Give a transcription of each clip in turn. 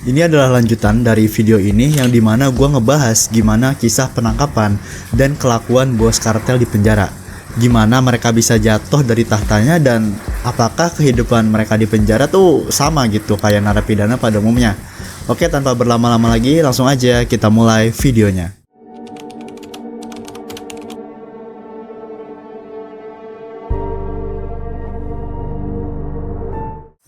Ini adalah lanjutan dari video ini yang dimana gue ngebahas gimana kisah penangkapan dan kelakuan bos kartel di penjara. Gimana mereka bisa jatuh dari tahtanya dan apakah kehidupan mereka di penjara tuh sama gitu kayak narapidana pada umumnya. Oke, tanpa berlama-lama lagi langsung aja kita mulai videonya.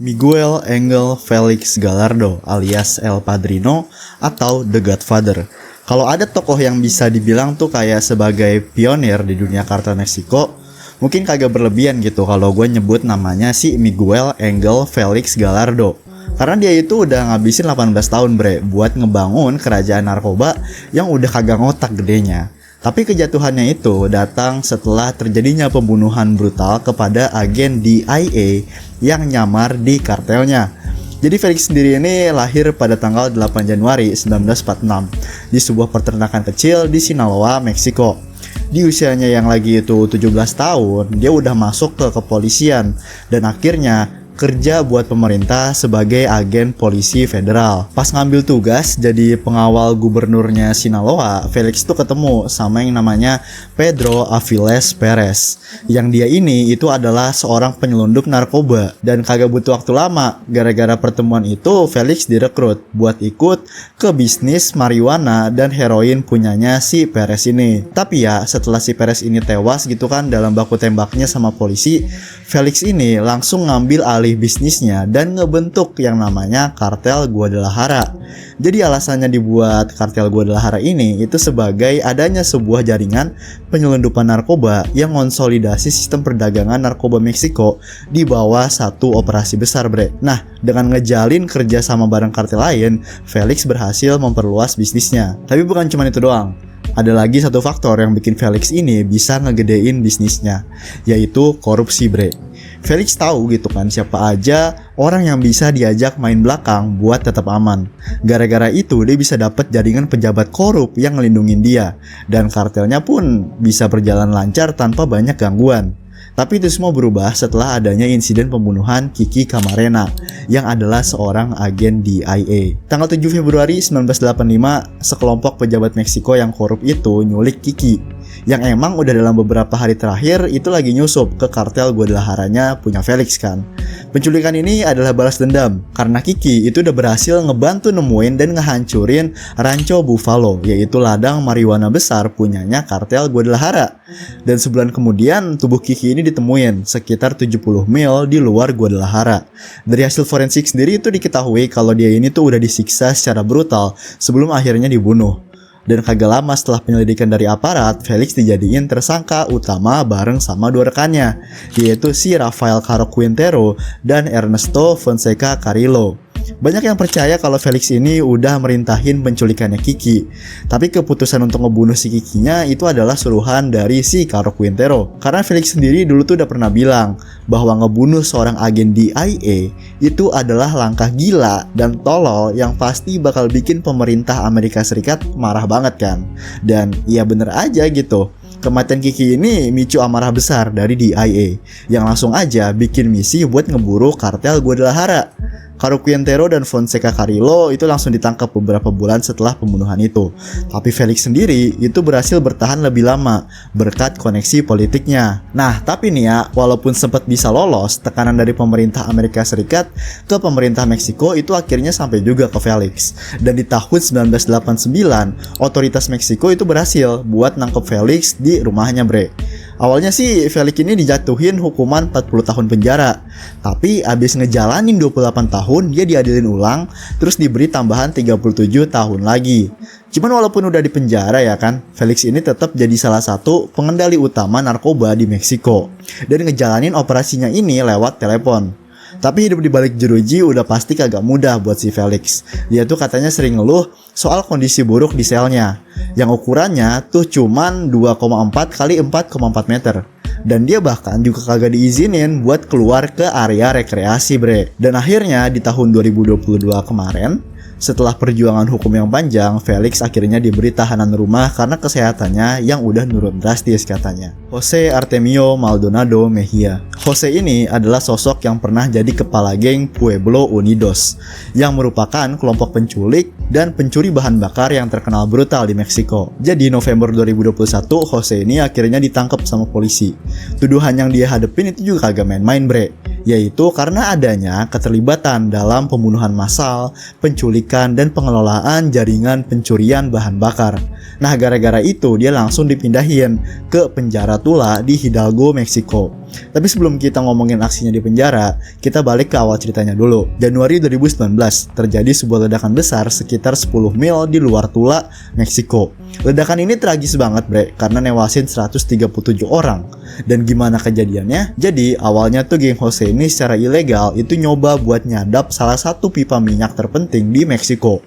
Miguel Angel Felix Gallardo alias El Padrino atau The Godfather. Kalau ada tokoh yang bisa dibilang tuh kayak sebagai pionir di dunia kartel Meksiko, mungkin kagak berlebihan gitu kalau gue nyebut namanya si Miguel Angel Felix Gallardo. Karena dia itu udah ngabisin 18 tahun buat ngebangun kerajaan narkoba yang udah kagak ngotak gedenya. Tapi kejatuhannya itu datang setelah terjadinya pembunuhan brutal kepada agen DIA yang nyamar di kartelnya. Jadi Felix sendiri ini lahir pada tanggal 8 Januari 1946 di sebuah peternakan kecil di Sinaloa, Meksiko. Di usianya yang lagi itu 17 tahun, dia udah masuk ke kepolisian dan akhirnya kerja buat pemerintah sebagai agen polisi federal. Pas ngambil tugas jadi pengawal gubernurnya Sinaloa, Felix tuh ketemu sama yang namanya Pedro Aviles Perez. Yang dia ini itu adalah seorang penyelundup narkoba dan kagak butuh waktu lama. Gara-gara pertemuan itu Felix direkrut buat ikut ke bisnis marijuana dan heroin punyanya si Perez ini. Tapi ya setelah si Perez ini tewas gitu kan dalam baku tembaknya sama polisi, Felix ini langsung ngambil alih bisnisnya dan ngebentuk yang namanya kartel Guadalajara. Jadi alasannya dibuat kartel Guadalajara ini itu sebagai adanya sebuah jaringan penyelundupan narkoba yang konsolidasi sistem perdagangan narkoba Meksiko di bawah satu operasi besar Nah, dengan ngejalin kerja sama bareng kartel lain, Felix berhasil memperluas bisnisnya. Tapi bukan cuma itu doang. Ada lagi satu faktor yang bikin Felix ini bisa ngegedein bisnisnya, yaitu korupsi Felix tahu gitu kan siapa aja orang yang bisa diajak main belakang buat tetap aman. Gara-gara itu dia bisa dapat jaringan pejabat korup yang ngelindungin dia dan kartelnya pun bisa berjalan lancar tanpa banyak gangguan. Tapi itu semua berubah setelah adanya insiden pembunuhan Kiki Camarena yang adalah seorang agen DIA. Tanggal 7 Februari 1985, sekelompok pejabat Meksiko yang korup itu nyulik Kiki, yang emang udah dalam beberapa hari terakhir itu lagi nyusup ke kartel Guadalajaranya punya Felix kan. Penculikan ini adalah balas dendam karena Kiki itu udah berhasil ngebantu nemuin dan ngehancurin Rancho Buffalo, yaitu ladang marijuana besar punyanya kartel Guadalajara. Dan sebulan kemudian tubuh Kiki ini ditemuin sekitar 70 mil di luar Guadalajara. Dari hasil forensik sendiri itu diketahui kalau dia ini tuh udah disiksa secara brutal sebelum akhirnya dibunuh. Dan kagak lama setelah penyelidikan dari aparat, Felix dijadiin tersangka utama bareng sama dua rekannya, yaitu si Rafael Caro Quintero dan Ernesto Fonseca Carrillo. Banyak yang percaya kalau Felix ini udah merintahin penculikannya Kiki, tapi keputusan untuk ngebunuh si Kikinya itu adalah suruhan dari si Caro Quintero. Karena Felix sendiri dulu tuh udah pernah bilang bahwa ngebunuh seorang agen DIA itu adalah langkah gila dan tolol yang pasti bakal bikin pemerintah Amerika Serikat marah banget kan. Dan ya bener aja gitu. Kematian Kiki ini micu amarah besar dari DIA yang langsung aja bikin misi buat ngeburu kartel Guadalajara. Caro Quintero dan Fonseca Carrillo itu langsung ditangkap beberapa bulan setelah pembunuhan itu. Tapi Felix sendiri itu berhasil bertahan lebih lama berkat koneksi politiknya. Nah, tapi nih ya, walaupun sempat bisa lolos, tekanan dari pemerintah Amerika Serikat ke pemerintah Meksiko itu akhirnya sampai juga ke Felix. Dan di tahun 1989, otoritas Meksiko itu berhasil buat nangkep Felix di rumahnya Awalnya sih Felix ini dijatuhin hukuman 40 tahun penjara. Tapi abis ngejalanin 28 tahun, dia diadilin ulang, terus diberi tambahan 37 tahun lagi. Cuman walaupun udah di penjara ya kan, Felix ini tetap jadi salah satu pengendali utama narkoba di Meksiko dan ngejalanin operasinya ini lewat telepon. Tapi hidup di balik jeruji udah pasti kagak mudah buat si Felix. Dia tuh katanya sering ngeluh soal kondisi buruk di selnya yang ukurannya tuh cuman 2,4 kali 4,4 meter. Dan dia bahkan juga kagak diizinin buat keluar ke area rekreasi Dan akhirnya di tahun 2022 kemarin, Setelah perjuangan hukum yang panjang, Felix akhirnya diberi tahanan rumah karena kesehatannya yang udah nurun drastis katanya. Jose Artemio Maldonado Mejia. Jose ini adalah sosok yang pernah jadi kepala geng Pueblo Unidos, yang merupakan kelompok penculik dan pencuri bahan bakar yang terkenal brutal di Meksiko. Jadi November 2021, Jose ini akhirnya ditangkap sama polisi. Tuduhan yang dia hadepin itu juga kagak main-main bre, yaitu karena adanya keterlibatan dalam pembunuhan massal, penculikan, dan pengelolaan jaringan pencurian bahan bakar. Nah, gara-gara itu dia langsung dipindahin ke penjara Tula di Hidalgo, Meksiko. Tapi sebelum kita ngomongin aksinya di penjara, kita balik ke awal ceritanya dulu. Januari 2019, terjadi sebuah ledakan besar sekitar 10 mil di luar Tula, Meksiko. Ledakan ini tragis banget bre, karena newasin 137 orang. Dan gimana kejadiannya? Jadi awalnya tuh geng Jose ini secara ilegal itu nyoba buat nyadap salah satu pipa minyak terpenting di Meksiko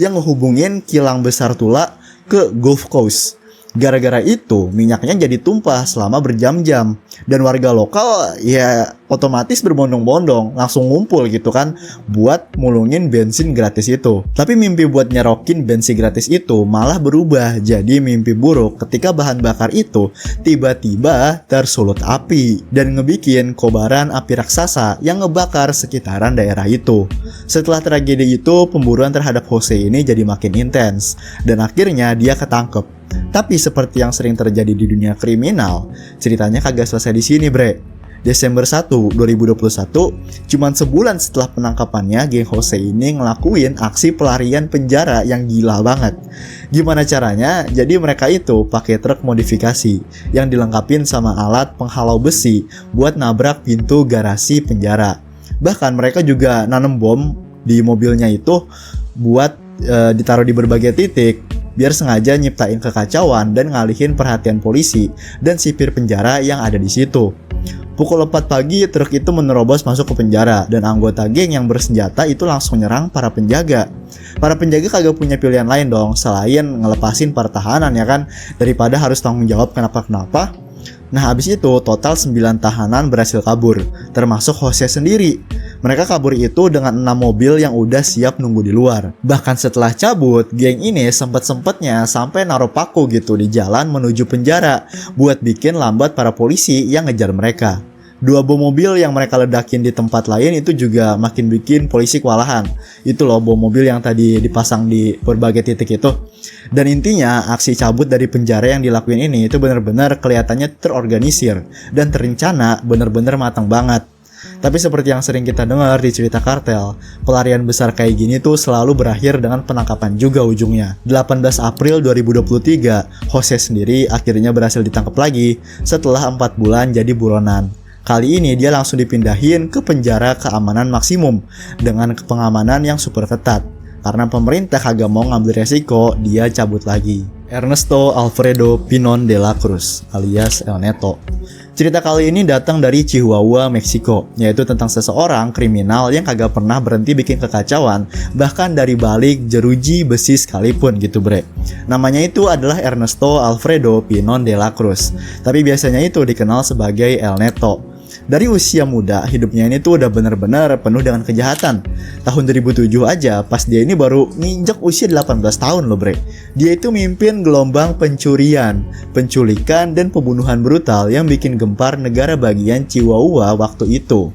yang ngehubungin kilang besar Tula ke Gulf Coast. Gara-gara itu minyaknya jadi tumpah selama berjam-jam, dan warga lokal ya otomatis berbondong-bondong langsung ngumpul gitu kan buat mulungin bensin gratis itu. Tapi mimpi buat nyerokin bensin gratis itu malah berubah jadi mimpi buruk ketika bahan bakar itu tiba-tiba tersulut api dan ngebikin kobaran api raksasa yang ngebakar sekitaran daerah itu. Setelah tragedi itu, pemburuan terhadap Jose ini jadi makin intens dan akhirnya dia ketangkep. Tapi seperti yang sering terjadi di dunia kriminal, ceritanya kagak selesai di sini bre. Desember 1, 2021, cuman sebulan setelah penangkapannya, geng Jose ini ngelakuin aksi pelarian penjara yang gila banget. Gimana caranya? Jadi mereka itu pakai truk modifikasi yang dilengkapin sama alat penghalau besi buat nabrak pintu garasi penjara. Bahkan mereka juga nanam bom di mobilnya itu buat ditaruh di berbagai titik, biar sengaja nyiptain kekacauan dan ngalihin perhatian polisi dan sipir penjara yang ada di situ. Pukul 4 pagi, truk itu menerobos masuk ke penjara dan anggota geng yang bersenjata itu langsung nyerang para penjaga. Para penjaga kagak punya pilihan lain dong selain ngelepasin para tahanan ya kan, daripada harus tanggung jawab kenapa-kenapa. Nah, habis itu total 9 tahanan berhasil kabur, termasuk Jose sendiri. Mereka kabur itu dengan 6 mobil yang udah siap nunggu di luar. Bahkan setelah cabut, geng ini sempet-sempetnya sampai naruh paku gitu di jalan menuju penjara buat bikin lambat para polisi yang ngejar mereka. 2 bom mobil yang mereka ledakin di tempat lain itu juga makin bikin polisi kewalahan. Itu loh bom mobil yang tadi dipasang di berbagai titik itu. Dan intinya aksi cabut dari penjara yang dilakuin ini itu benar-benar kelihatannya terorganisir dan terencana, benar-benar matang banget. Tapi seperti yang sering kita dengar di cerita kartel, pelarian besar kayak gini tuh selalu berakhir dengan penangkapan juga ujungnya. 18 April 2023, Jose sendiri akhirnya berhasil ditangkap lagi setelah 4 bulan jadi buronan. Kali ini dia langsung dipindahin ke penjara keamanan maksimum dengan pengamanan yang super ketat. Karena pemerintah kagak mau ngambil resiko, dia cabut lagi. Ernesto Alfredo Pinon de la Cruz alias El Neto. Cerita kali ini datang dari Chihuahua, Meksiko, yaitu tentang seseorang kriminal yang kagak pernah berhenti bikin kekacauan, bahkan dari balik jeruji besi sekalipun gitu bre. Namanya itu adalah Ernesto Alfredo Pinon de la Cruz, tapi biasanya itu dikenal sebagai El Neto. Dari usia muda, hidupnya ini tuh udah bener-bener penuh dengan kejahatan. Tahun 2007 aja, pas dia ini baru nginjek usia 18 tahun loh bre. Dia itu mimpin gelombang pencurian, penculikan, dan pembunuhan brutal yang bikin gempar negara bagian Chihuahua waktu itu.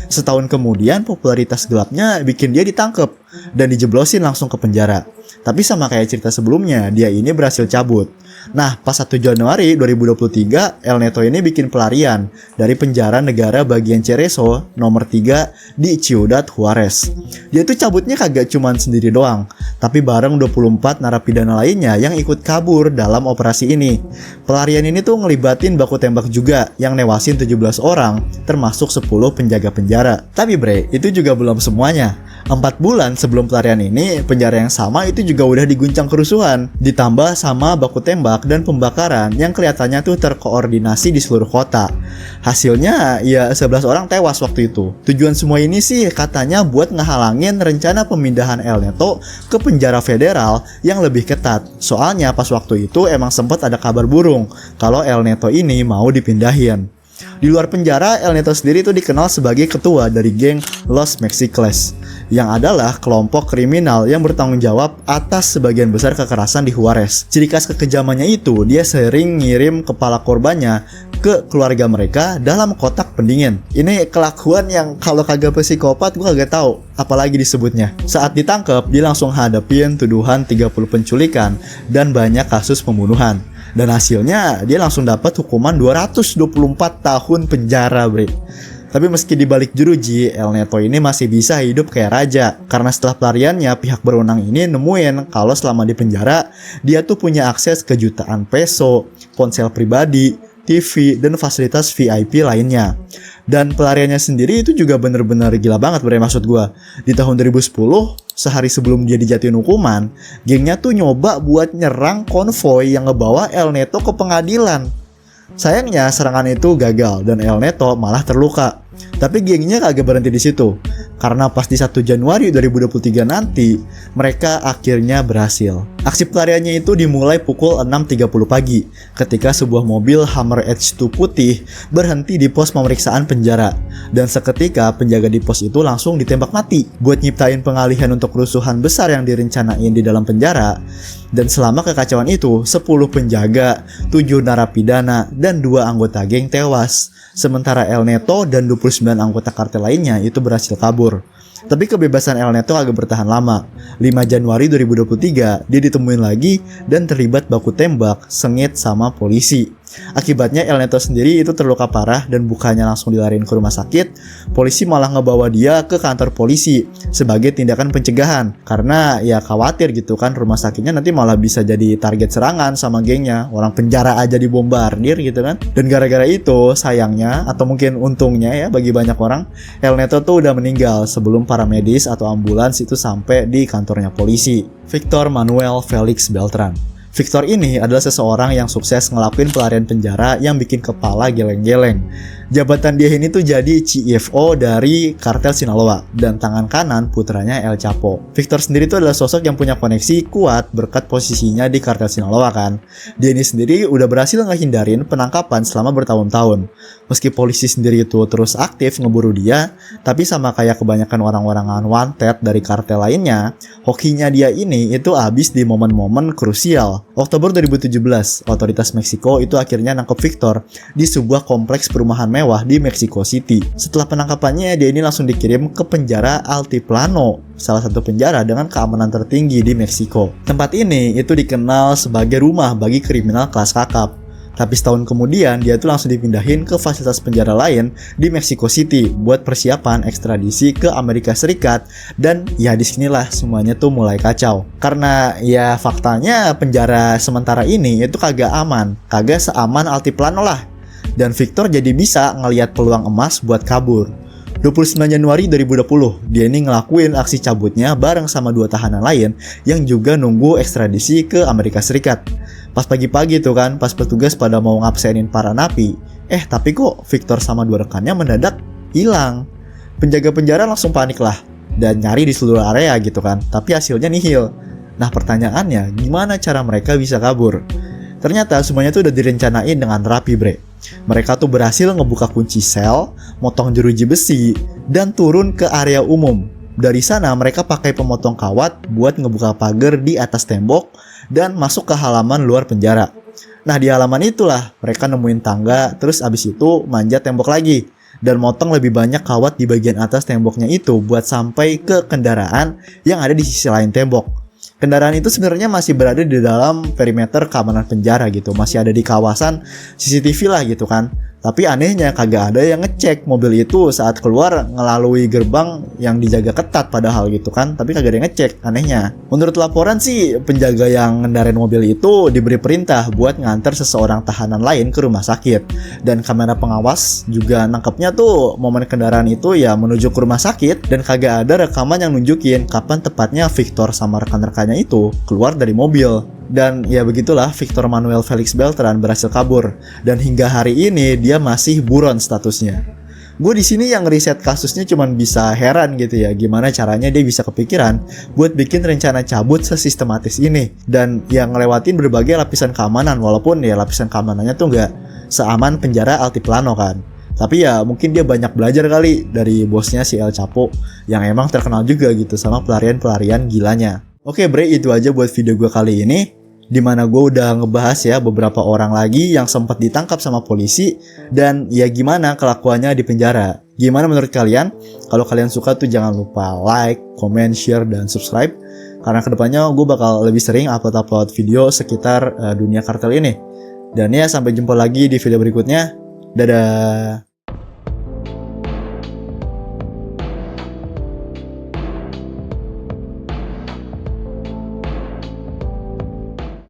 Setahun kemudian, popularitas gelapnya bikin dia ditangkap dan dijeblosin langsung ke penjara. Tapi sama kayak cerita sebelumnya, dia ini berhasil cabut. Nah, pas 1 Januari 2023, El Neto ini bikin pelarian dari penjara negara bagian Cerezo nomor 3 di Ciudad Juarez. Dia tuh cabutnya kagak cuman sendiri doang, tapi bareng 24 narapidana lainnya yang ikut kabur dalam operasi ini. Pelarian ini tuh ngelibatin baku tembak juga yang newasin 17 orang, termasuk 10 penjaga penjara. Tapi bre, itu juga belum semuanya. 4 bulan sebelum pelarian ini, penjara yang sama itu juga udah diguncang kerusuhan, ditambah sama baku tembak dan pembakaran yang kelihatannya tuh terkoordinasi di seluruh kota. Hasilnya ya 11 orang tewas waktu itu. Tujuan semua ini sih katanya buat ngehalangin rencana pemindahan El Neto ke penjara federal yang lebih ketat. Soalnya pas waktu itu emang sempat ada kabar burung kalau El Neto ini mau dipindahin. Di luar penjara, El Neto sendiri itu dikenal sebagai ketua dari geng Los Mexicles, yang adalah kelompok kriminal yang bertanggung jawab atas sebagian besar kekerasan di Juarez. Ciri khas kekejamannya itu, dia sering ngirim kepala korbannya ke keluarga mereka dalam kotak pendingin. Ini kelakuan yang kalau kagak psikopat gue kagak tahu apalagi disebutnya. Saat ditangkap, dia langsung hadapin tuduhan 30 penculikan dan banyak kasus pembunuhan. Dan hasilnya dia langsung dapat hukuman 224 tahun penjara, bre. Tapi meski dibalik jeruji, El Neto ini masih bisa hidup kayak raja. Karena setelah pelariannya, pihak berwenang ini nemuin kalau selama di penjara, dia tuh punya akses ke jutaan peso, ponsel pribadi, TV, dan fasilitas VIP lainnya. Dan pelariannya sendiri itu juga bener-bener gila banget, bre, maksud gue. Di tahun 2010, sehari sebelum dia dijatuhin hukuman, gengnya tuh nyoba buat nyerang konvoy yang ngebawa El Neto ke pengadilan. Sayangnya serangan itu gagal dan El Neto malah terluka. Tapi gengnya kagak berhenti di situ. Karena pas di 1 Januari 2023 nanti, mereka akhirnya berhasil. Aksi pelariannya itu dimulai pukul 6.30 pagi ketika sebuah mobil Hummer H2 putih berhenti di pos pemeriksaan penjara. Dan seketika penjaga di pos itu langsung ditembak mati buat nyiptain pengalihan untuk kerusuhan besar yang direncanain di dalam penjara. Dan selama kekacauan itu, 10 penjaga, 7 narapidana, dan 2 anggota geng tewas. Sementara El Neto dan 29 anggota kartel lainnya itu berhasil kabur. Tapi kebebasan El Neto agak bertahan lama. 5 Januari 2023, dia ditemuin lagi dan terlibat baku tembak, sengit sama polisi. Akibatnya El Neto sendiri itu terluka parah dan bukannya langsung dilariin ke rumah sakit, polisi malah ngebawa dia ke kantor polisi sebagai tindakan pencegahan. Karena ya khawatir gitu kan rumah sakitnya nanti malah bisa jadi target serangan sama gengnya. Orang penjara aja dibombardir gitu kan. Dan gara-gara itu sayangnya atau mungkin untungnya ya bagi banyak orang, El Neto tuh udah meninggal sebelum para medis atau ambulans itu sampai di kantornya polisi. Victor Manuel Felix Beltran. Victor ini adalah seseorang yang sukses ngelakuin pelarian penjara yang bikin kepala geleng-geleng. Jabatan dia ini tuh jadi CFO dari kartel Sinaloa dan tangan kanan putranya El Chapo. Victor sendiri tuh adalah sosok yang punya koneksi kuat berkat posisinya di kartel Sinaloa kan. Dia ini sendiri udah berhasil ngehindarin penangkapan selama bertahun-tahun. Meski polisi sendiri itu terus aktif ngeburu dia, tapi sama kayak kebanyakan orang-orang unwanted dari kartel lainnya, hokinya dia ini itu habis di momen-momen krusial. Oktober 2017, otoritas Meksiko itu akhirnya nangkep Victor di sebuah kompleks perumahan mewah di Mexico City. Setelah penangkapannya, dia ini langsung dikirim ke penjara Altiplano, salah satu penjara dengan keamanan tertinggi di Meksiko. Tempat ini itu dikenal sebagai rumah bagi kriminal kelas kakap. Tapi setahun kemudian dia tuh langsung dipindahin ke fasilitas penjara lain di Mexico City buat persiapan ekstradisi ke Amerika Serikat. Dan ya disinilah semuanya tuh mulai kacau. Karena ya faktanya penjara sementara ini itu kagak aman, kagak seaman Altiplano lah. Dan Victor jadi bisa ngelihat peluang emas buat kabur. 29 Januari 2020, dia ini ngelakuin aksi cabutnya bareng sama 2 tahanan lain yang juga nunggu ekstradisi ke Amerika Serikat. Pas pagi-pagi tuh kan, pas petugas pada mau ngabsenin para napi, tapi kok Victor sama 2 rekannya mendadak hilang. Penjaga penjara langsung panik lah dan nyari di seluruh area gitu kan, tapi hasilnya nihil. Nah pertanyaannya, gimana cara mereka bisa kabur? Ternyata semuanya tuh udah direncanain dengan rapi, bre. Mereka tuh berhasil ngebuka kunci sel, motong jeruji besi, dan turun ke area umum. Dari sana mereka pakai pemotong kawat buat ngebuka pagar di atas tembok dan masuk ke halaman luar penjara. Nah di halaman itulah mereka nemuin tangga, terus abis itu manjat tembok lagi dan motong lebih banyak kawat di bagian atas temboknya itu buat sampai ke kendaraan yang ada di sisi lain tembok. Kendaraan itu sebenarnya masih berada di dalam perimeter keamanan penjara gitu, masih ada di kawasan CCTV lah gitu kan. Tapi anehnya kagak ada yang ngecek mobil itu saat keluar ngelalui gerbang yang dijaga ketat padahal gitu kan. Tapi kagak ada yang ngecek, anehnya. Menurut laporan sih penjaga yang ngendarain mobil itu diberi perintah buat nganter seseorang tahanan lain ke rumah sakit. Dan kamera pengawas juga nangkepnya tuh momen kendaraan itu ya menuju ke rumah sakit. Dan kagak ada rekaman yang nunjukin kapan tepatnya Victor sama rekan-rekannya itu keluar dari mobil. Dan ya begitulah Victor Manuel Felix Beltran berhasil kabur dan hingga hari ini dia masih buron statusnya. Gue di sini yang riset kasusnya cuman bisa heran gitu ya, gimana caranya dia bisa kepikiran buat bikin rencana cabut sesistematis ini dan yang ngelewatin berbagai lapisan keamanan, walaupun ya lapisan keamanannya tuh seaman penjara Altiplano kan. Tapi ya mungkin dia banyak belajar kali dari bosnya si El Chapo yang emang terkenal juga gitu sama pelarian-pelarian gilanya. Oke Bre, itu aja buat video gue kali ini, dimana gue udah ngebahas ya beberapa orang lagi yang sempat ditangkap sama polisi dan ya gimana kelakuannya di penjara. Gimana menurut kalian? Kalau kalian suka tuh jangan lupa like, comment, share, dan subscribe, karena kedepannya gue bakal lebih sering upload video sekitar dunia kartel ini. Dan ya sampai jumpa lagi di video berikutnya. Dadah.